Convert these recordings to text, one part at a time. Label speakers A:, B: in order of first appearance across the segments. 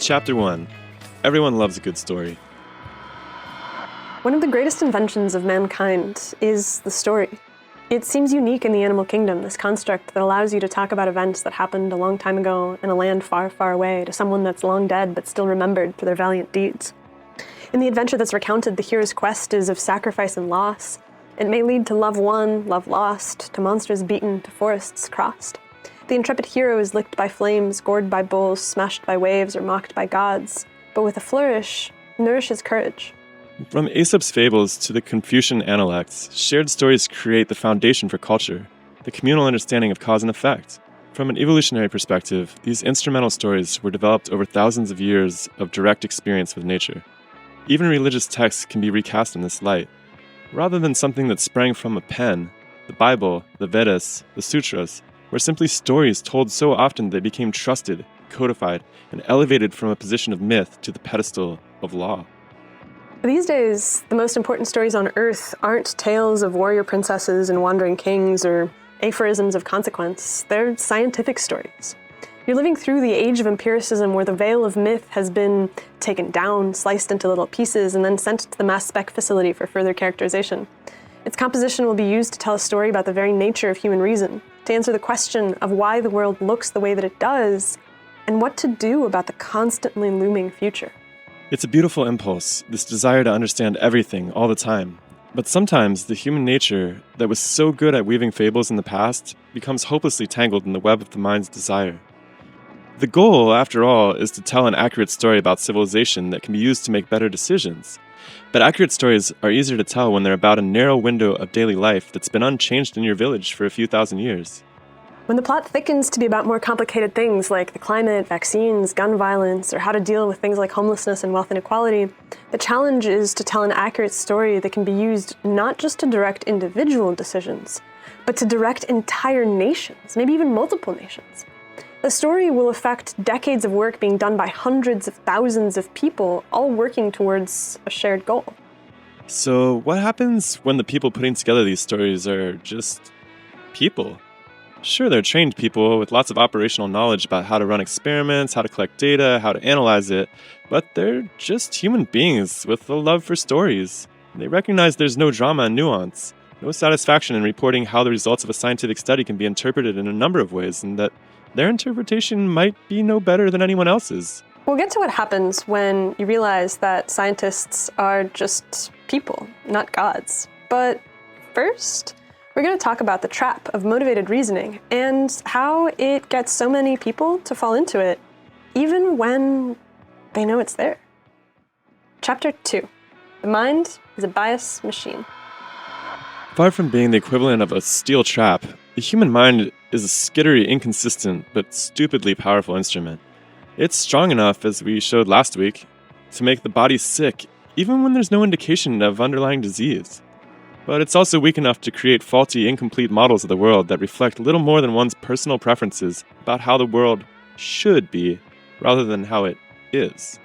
A: Chapter 1. Everyone loves a good story.
B: One of the greatest inventions of mankind is the story. It seems unique in the animal kingdom, this construct that allows you to talk about events that happened a long time ago in a land far, far away to someone that's long dead but still remembered for their valiant deeds. In the adventure that's recounted, the hero's quest is of sacrifice and loss. It may lead to love won, love lost, to monsters beaten, to forests crossed. The intrepid hero is licked by flames, gored by bulls, smashed by waves, or mocked by gods, but with a flourish, nourishes courage.
A: From Aesop's fables to the Confucian Analects, shared stories create the foundation for culture, the communal understanding of cause and effect. From an evolutionary perspective, these instrumental stories were developed over thousands of years of direct experience with nature. Even religious texts can be recast in this light. Rather than something that sprang from a pen, the Bible, the Vedas, the Sutras, were simply stories told so often they became trusted, codified, and elevated from a position of myth to the pedestal of law.
B: These days, the most important stories on Earth aren't tales of warrior princesses and wandering kings or aphorisms of consequence. They're scientific stories. You're living through the age of empiricism where the veil of myth has been taken down, sliced into little pieces, and then sent to the mass spec facility for further characterization. Its composition will be used to tell a story about the very nature of human reason, to answer the question of why the world looks the way that it does, and what to do about the constantly looming future.
A: It's a beautiful impulse, this desire to understand everything all the time. But sometimes the human nature that was so good at weaving fables in the past becomes hopelessly tangled in the web of the mind's desire. The goal, after all, is to tell an accurate story about civilization that can be used to make better decisions. But accurate stories are easier to tell when they're about a narrow window of daily life that's been unchanged in your village for a few thousand years.
B: When the plot thickens to be about more complicated things like the climate, vaccines, gun violence, or how to deal with things like homelessness and wealth inequality, the challenge is to tell an accurate story that can be used not just to direct individual decisions, but to direct entire nations, maybe even multiple nations. The story will affect decades of work being done by hundreds of thousands of people, all working towards a shared goal.
A: So what happens when the people putting together these stories are just people? Sure, they're trained people with lots of operational knowledge about how to run experiments, how to collect data, how to analyze it, but they're just human beings with a love for stories. They recognize there's no drama and nuance, no satisfaction in reporting how the results of a scientific study can be interpreted in a number of ways, and that their interpretation might be no better than anyone else's.
B: We'll get to what happens when you realize that scientists are just people, not gods. But first, we're going to talk about the trap of motivated reasoning and how it gets so many people to fall into it, even when they know it's there. Chapter 2. The mind is a bias machine.
A: Far from being the equivalent of a steel trap, the human mind is a skittery, inconsistent, but stupidly powerful instrument. It's strong enough, as we showed last week, to make the body sick, even when there's no indication of underlying disease. But it's also weak enough to create faulty, incomplete models of the world that reflect little more than one's personal preferences about how the world should be, rather than how it is.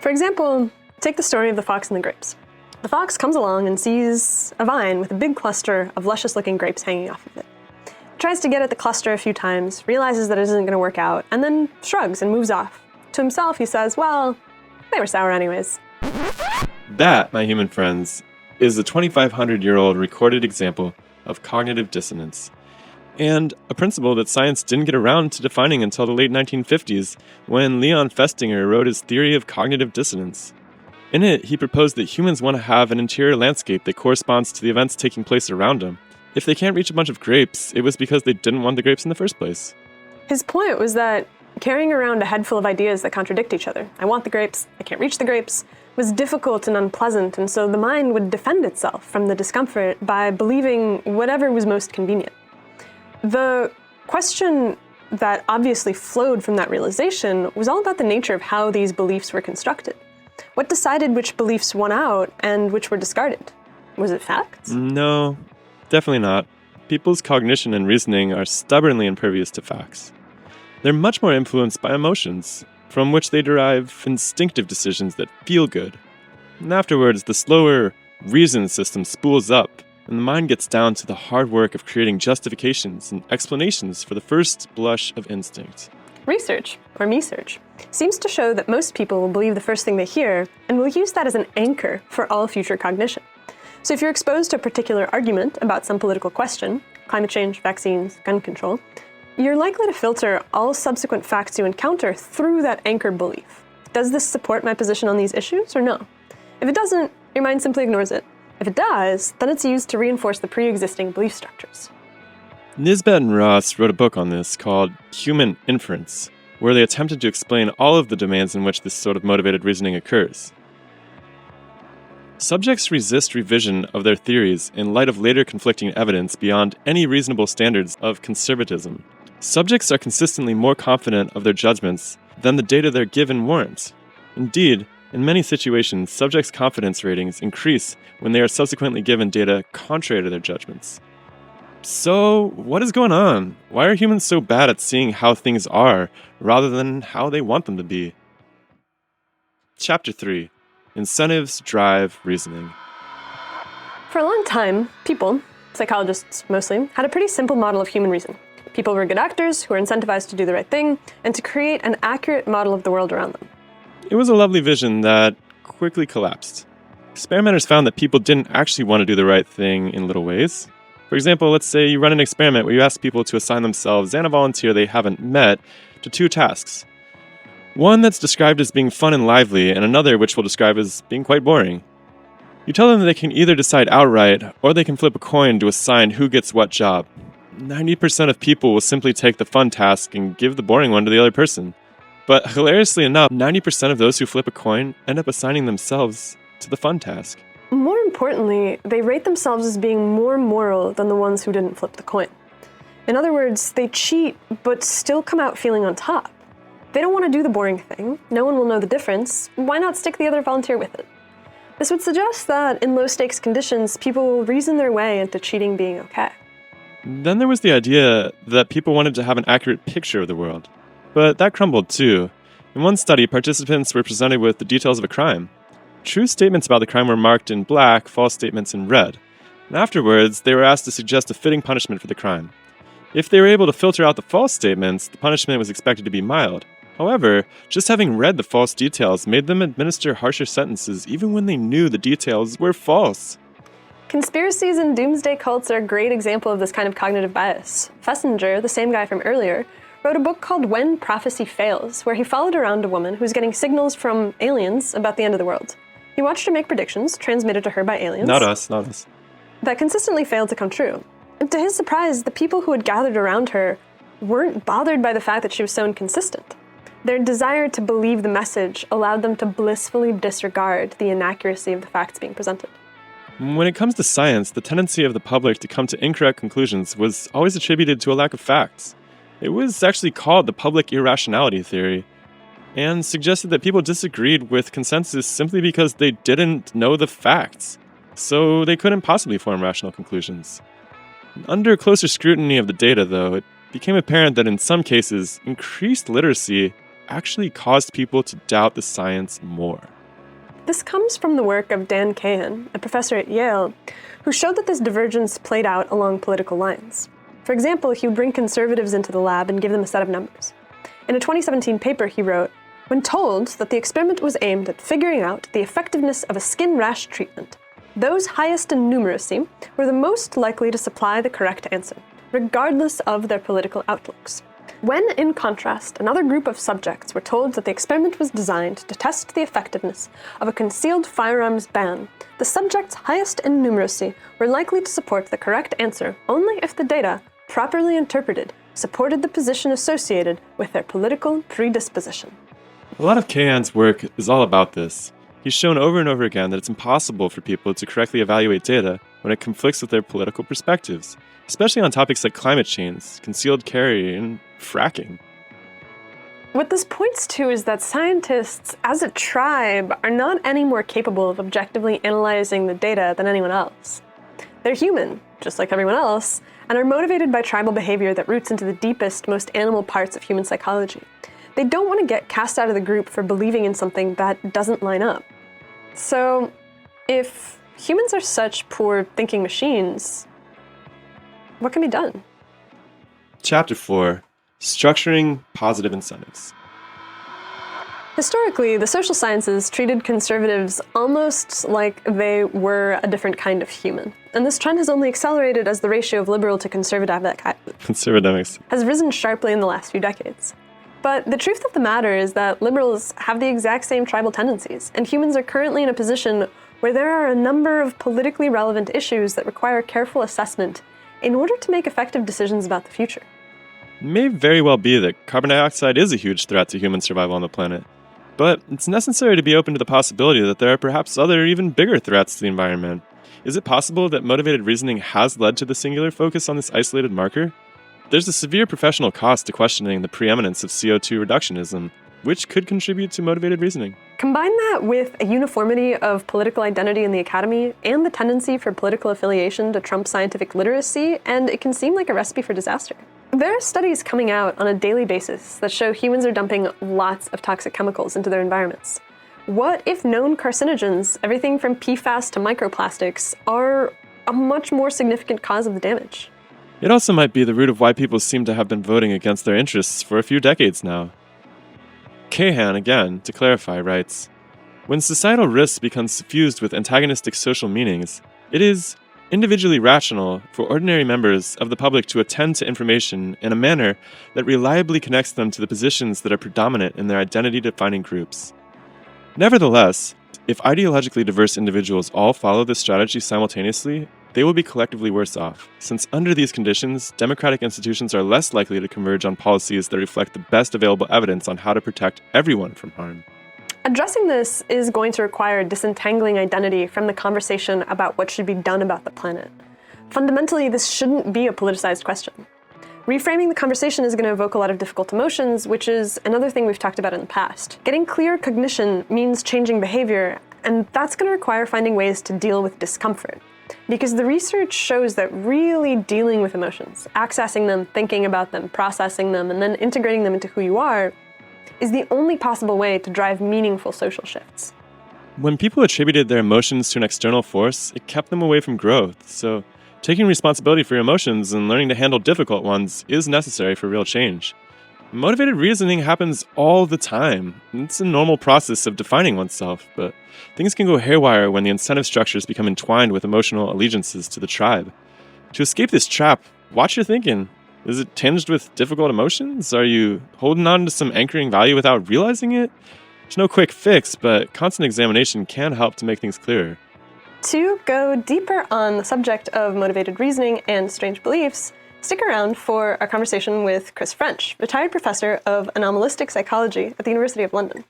B: For example, take the story of the fox and the grapes. The fox comes along and sees a vine with a big cluster of luscious-looking grapes hanging off of it. He tries to get at the cluster a few times, realizes that it isn't going to work out, and then shrugs and moves off. To himself, he says, well, they were sour anyways.
A: That, my human friends, is a 2,500-year-old recorded example of cognitive dissonance, and a principle that science didn't get around to defining until the late 1950s, when Leon Festinger wrote his theory of cognitive dissonance. In it, he proposed that humans want to have an interior landscape that corresponds to the events taking place around them. If they can't reach a bunch of grapes, it was because they didn't want the grapes in the first place.
B: His point was that carrying around a head full of ideas that contradict each other, I want the grapes, I can't reach the grapes, was difficult and unpleasant, and so the mind would defend itself from the discomfort by believing whatever was most convenient. The question that obviously flowed from that realization was all about the nature of how these beliefs were constructed. What decided which beliefs won out and which were discarded? Was it facts?
A: No, definitely not. People's cognition and reasoning are stubbornly impervious to facts. They're much more influenced by emotions, from which they derive instinctive decisions that feel good. And afterwards, the slower reason system spools up, and the mind gets down to the hard work of creating justifications and explanations for the first blush of instinct.
B: Research, or me-search, seems to show that most people will believe the first thing they hear and will use that as an anchor for all future cognition. So if you're exposed to a particular argument about some political question, climate change, vaccines, gun control, you're likely to filter all subsequent facts you encounter through that anchor belief. Does this support my position on these issues or no? If it doesn't, your mind simply ignores it. If it does, then it's used to reinforce the pre-existing belief structures.
A: Nisbet and Ross wrote a book on this called Human Inference, where they attempted to explain all of the domains in which this sort of motivated reasoning occurs. Subjects resist revision of their theories in light of later conflicting evidence beyond any reasonable standards of conservatism. Subjects are consistently more confident of their judgments than the data they're given warrants. Indeed, in many situations, subjects' confidence ratings increase when they are subsequently given data contrary to their judgments. So, what is going on? Why are humans so bad at seeing how things are rather than how they want them to be? Chapter 3. Incentives drive reasoning.
B: For a long time, people, psychologists mostly, had a pretty simple model of human reason. People were good actors who were incentivized to do the right thing and to create an accurate model of the world around them.
A: It was a lovely vision that quickly collapsed. Experimenters found that people didn't actually want to do the right thing in little ways. For example, let's say you run an experiment where you ask people to assign themselves and a volunteer they haven't met to two tasks. One that's described as being fun and lively, and another which we'll describe as being quite boring. You tell them that they can either decide outright, or they can flip a coin to assign who gets what job. 90% of people will simply take the fun task and give the boring one to the other person. But hilariously enough, 90% of those who flip a coin end up assigning themselves to the fun task.
B: More importantly, they rate themselves as being more moral than the ones who didn't flip the coin. In other words, they cheat, but still come out feeling on top. They don't want to do the boring thing. No one will know the difference. Why not stick the other volunteer with it? This would suggest that in low-stakes conditions, people will reason their way into cheating being okay.
A: Then there was the idea that people wanted to have an accurate picture of the world. But that crumbled too. In one study, participants were presented with the details of a crime. True statements about the crime were marked in black, false statements in red. And afterwards, they were asked to suggest a fitting punishment for the crime. If they were able to filter out the false statements, the punishment was expected to be mild. However, just having read the false details made them administer harsher sentences even when they knew the details were false.
B: Conspiracies and doomsday cults are a great example of this kind of cognitive bias. Fessinger, the same guy from earlier, wrote a book called When Prophecy Fails, where he followed around a woman who was getting signals from aliens about the end of the world. He watched her make predictions, transmitted to her by aliens.
A: Not us.
B: That consistently failed to come true. And to his surprise, the people who had gathered around her weren't bothered by the fact that she was so inconsistent. Their desire to believe the message allowed them to blissfully disregard the inaccuracy of the facts being presented.
A: When it comes to science, the tendency of the public to come to incorrect conclusions was always attributed to a lack of facts. It was actually called the public irrationality theory, and suggested that people disagreed with consensus simply because they didn't know the facts, so they couldn't possibly form rational conclusions. Under closer scrutiny of the data, though, it became apparent that in some cases, increased literacy actually caused people to doubt the science more.
B: This comes from the work of Dan Kahan, a professor at Yale, who showed that this divergence played out along political lines. For example, he would bring conservatives into the lab and give them a set of numbers. In a 2017 paper, he wrote, "When told that the experiment was aimed at figuring out the effectiveness of a skin rash treatment, those highest in numeracy were the most likely to supply the correct answer, regardless of their political outlooks. When, in contrast, another group of subjects were told that the experiment was designed to test the effectiveness of a concealed firearms ban, the subjects highest in numeracy were likely to support the correct answer only if the data, properly interpreted, supported the position associated with their political predisposition."
A: A lot of Kahan's work is all about this. He's shown over and over again that it's impossible for people to correctly evaluate data when it conflicts with their political perspectives, especially on topics like climate change, concealed carry, and fracking.
B: What this points to is that scientists, as a tribe, are not any more capable of objectively analyzing the data than anyone else. They're human, just like everyone else, and are motivated by tribal behavior that roots into the deepest, most animal parts of human psychology. They don't want to get cast out of the group for believing in something that doesn't line up. So, if humans are such poor thinking machines, what can be done?
A: Chapter 4. Structuring positive incentives.
B: Historically, the social sciences treated conservatives almost like they were a different kind of human. And this trend has only accelerated as the ratio of liberal to conservative
A: Conservatives
B: has risen sharply in the last few decades. But the truth of the matter is that liberals have the exact same tribal tendencies, and humans are currently in a position where there are a number of politically relevant issues that require careful assessment in order to make effective decisions about the future.
A: It may very well be that carbon dioxide is a huge threat to human survival on the planet. But it's necessary to be open to the possibility that there are perhaps other, even bigger threats to the environment. Is it possible that motivated reasoning has led to the singular focus on this isolated marker? There's a severe professional cost to questioning the preeminence of CO2 reductionism, which could contribute to motivated reasoning.
B: Combine that with a uniformity of political identity in the academy and the tendency for political affiliation to trump scientific literacy, and it can seem like a recipe for disaster. There are studies coming out on a daily basis that show humans are dumping lots of toxic chemicals into their environments. What if known carcinogens, everything from PFAS to microplastics, are a much more significant cause of the damage?
A: It also might be the root of why people seem to have been voting against their interests for a few decades now. Kahan, again, to clarify, writes, "When societal risks become suffused with antagonistic social meanings, it is individually rational for ordinary members of the public to attend to information in a manner that reliably connects them to the positions that are predominant in their identity-defining groups. Nevertheless, if ideologically diverse individuals all follow this strategy simultaneously, they will be collectively worse off, since under these conditions, democratic institutions are less likely to converge on policies that reflect the best available evidence on how to protect everyone from harm."
B: Addressing this is going to require disentangling identity from the conversation about what should be done about the planet. Fundamentally, this shouldn't be a politicized question. Reframing the conversation is going to evoke a lot of difficult emotions, which is another thing we've talked about in the past. Getting clear cognition means changing behavior, and that's going to require finding ways to deal with discomfort. Because the research shows that really dealing with emotions, accessing them, thinking about them, processing them, and then integrating them into who you are, is the only possible way to drive meaningful social shifts.
A: When people attributed their emotions to an external force, it kept them away from growth, so taking responsibility for your emotions and learning to handle difficult ones is necessary for real change. Motivated reasoning happens all the time. It's a normal process of defining oneself, but things can go haywire when the incentive structures become entwined with emotional allegiances to the tribe. To escape this trap, watch your thinking. Is it tinged with difficult emotions? Are you holding on to some anchoring value without realizing it? There's no quick fix, but constant examination can help to make things clearer.
B: To go deeper on the subject of motivated reasoning and strange beliefs, stick around for our conversation with Chris French, retired professor of Anomalistic Psychology at the University of London.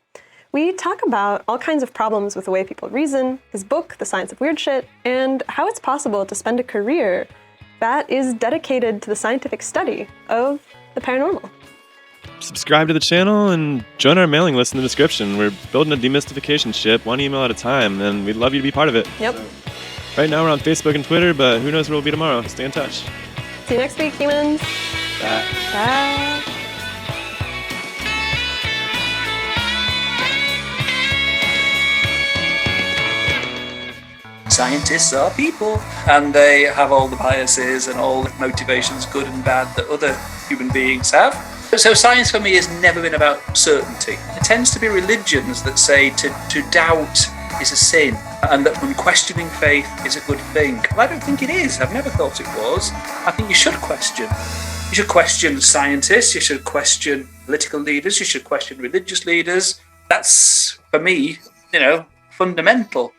B: We talk about all kinds of problems with the way people reason, his book, The Science of Weird Shit, and how it's possible to spend a career that is dedicated to the scientific study of the paranormal.
A: Subscribe to the channel and join our mailing list in the description. We're building a demystification ship, one email at a time, and we'd love you to be part of it.
B: Yep.
A: Right now we're on Facebook and Twitter, but who knows where we'll be tomorrow. Stay in touch.
B: See you next week, humans.
A: Bye.
B: Bye.
C: Scientists are people, and they have all the biases and all the motivations, good and bad, that other human beings have. So science for me has never been about certainty. It tends to be religions that say to doubt is a sin, and that unquestioning faith is a good thing. Well, I don't think it is. I've never thought it was. I think you should question. You should question scientists, you should question political leaders, you should question religious leaders. That's, for me, fundamental.